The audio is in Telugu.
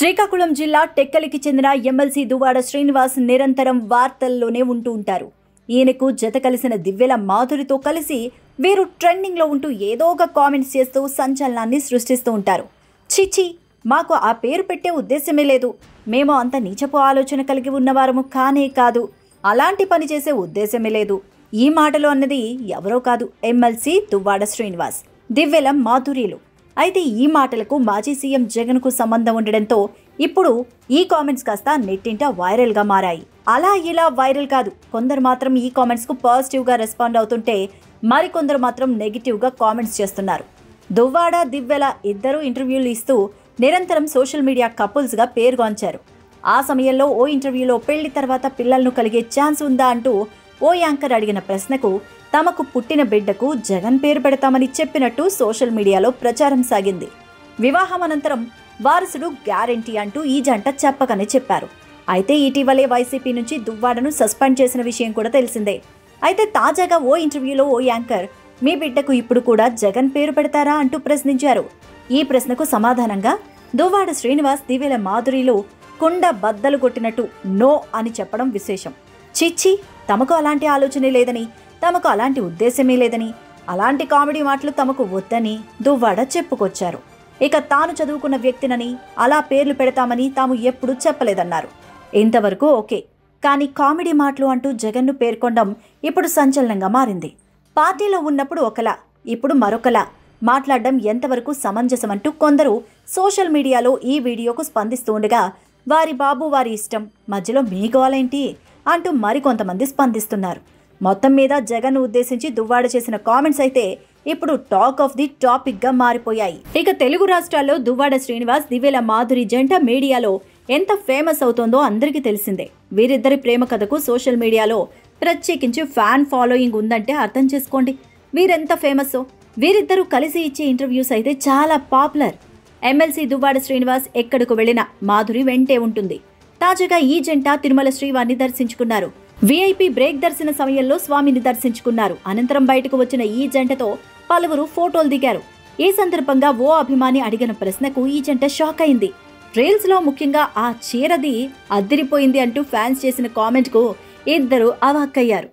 శ్రీకాకుళం జిల్లా టెక్కలికి చెందిన ఎమ్మెల్సీ దువ్వాడ శ్రీనివాస్ నిరంతరం వార్తల్లోనే ఉంటూ ఉంటారు. ఈయనకు జత కలిసిన దివ్యల మాధురితో కలిసి వీరు ట్రెండింగ్ లో ఉంటూ ఏదో ఒక కామెంట్స్ చేస్తూ సంచలనాన్ని సృష్టిస్తూ ఉంటారు. చిచి, మాకు ఆ పేరు పెట్టే ఉద్దేశమే లేదు, మేము అంత నీచపు ఆలోచన కలిగి ఉన్నవారము కానే కాదు, అలాంటి పని చేసే ఉద్దేశమే లేదు. ఈ మాటలు అన్నది ఎవరో కాదు, ఎమ్మెల్సీ దువ్వాడ శ్రీనివాస్, దివ్యల మాధుర్యులు. అయితే ఈ మాటలకు మాజీ సీఎం జగన్ కు సంబంధం ఉండడంతో ఇప్పుడు ఈ కామెంట్స్ కాస్త నెట్టింట వైరల్ గా మారాయి. అలా ఇలా వైరల్ కాదు, కొందరు మాత్రం ఈ కామెంట్స్ కు పాజిటివ్ గా రెస్పాండ్ అవుతుంటే మరికొందరు మాత్రం నెగిటివ్ గా కామెంట్స్ చేస్తున్నారు. దువ్వాడ దివ్యల ఇద్దరు ఇంటర్వ్యూలు ఇస్తూ నిరంతరం సోషల్ మీడియా కపుల్స్ గా పేరుగాంచారు. ఆ సమయంలో ఓ ఇంటర్వ్యూలో పెళ్లి తర్వాత పిల్లలను కలిగే ఛాన్స్ ఉందా అంటూ ఓ యాంకర్ అడిగిన ప్రశ్నకు తమకు పుట్టిన బిడ్డకు జగన్ పేరు పెడతామని చెప్పినట్టు సోషల్ మీడియాలో ప్రచారం సాగింది. వివాహం అనంతరం వారసుడు గ్యారెంటీ అంటూ ఈ జంట చెప్పకనే చెప్పారు. అయితే ఇటీవలే వైసీపీ నుంచి దువ్వాడను సస్పెండ్ చేసిన విషయం కూడా తెలిసిందే. అయితే తాజాగా ఓ ఇంటర్వ్యూలో ఓ యాంకర్ మీ బిడ్డకు ఇప్పుడు కూడా జగన్ పేరు పెడతారా అంటూ ప్రశ్నించారు. ఈ ప్రశ్నకు సమాధానంగా దువ్వాడ శ్రీనివాస్ దివ్యల మాధురిలో కుండ బద్దలు కొట్టినట్టు నో అని చెప్పడం విశేషం. చిచ్చి, తమకు అలాంటి ఆలోచనే లేదని, తమకు అలాంటి ఉద్దేశమే లేదని, అలాంటి కామెడీ మాటలు తమకు వద్దని దువ్వాడ చెప్పుకొచ్చారు. ఇక తాను చదువుకున్న వ్యక్తినని అలా పేర్లు పెడతామని తాము ఎప్పుడూ చెప్పలేదన్నారు. ఇంతవరకు ఓకే, కానీ కామెడీ మాటలు అంటూ జగన్ను పేర్కొనడం ఇప్పుడు సంచలనంగా మారింది. పార్టీలో ఉన్నప్పుడు ఒకలా, ఇప్పుడు మరొకలా మాట్లాడడం ఎంతవరకు సమంజసమంటూ కొందరు సోషల్ మీడియాలో ఈ వీడియోకు స్పందిస్తూ ఉండగా, వారి బాబు వారి ఇష్టం, మధ్యలో మీ గోలేంటి అంటూ మరికొంతమంది స్పందిస్తున్నారు. మొత్తం మీద జగన్ ఉద్దేశించి దువ్వాడ చేసిన కామెంట్స్ అయితే ఇప్పుడు టాక్ ఆఫ్ ది టాపిక్ గా మారిపోయాయి. ఇక తెలుగు రాష్ట్రాల్లో దువ్వాడ శ్రీనివాస్ దివ్యల మాధురి జంట మీడియాలో ఎంత ఫేమస్ అవుతోందో అందరికీ తెలిసిందే. వీరిద్దరి ప్రేమ కథకు సోషల్ మీడియాలో ప్రత్యేకించి ఫ్యాన్ ఫాలోయింగ్ ఉందంటే అర్థం చేసుకోండి వీరెంత ఫేమస్. వీరిద్దరూ కలిసి ఇచ్చే ఇంటర్వ్యూస్ అయితే చాలా పాపులర్. ఎమ్మెల్సీ దువ్వాడ శ్రీనివాస్ ఎక్కడకు వెళ్లినా మాధురి వెంటే ఉంటుంది. తాజాగా ఈ జంట తిరుమల శ్రీవారిని దర్శించుకున్నారు. వీఐపీ బ్రేక్ దర్శన సమయంలో స్వామిని దర్శించుకున్నారు. అనంతరం బయటకు వచ్చిన ఈ జంటతో పలువురు ఫోటోలు దిగారు. ఈ సందర్భంగా ఓ అభిమాని అడిగిన ప్రశ్నకు ఈ జంట షాక్ అయింది. రీల్స్ లో ముఖ్యంగా ఆ చీరది అద్దిరిపోయింది అంటూ ఫ్యాన్స్ చేసిన కామెంట్ కు ఇద్దరు అవాక్కయ్యారు.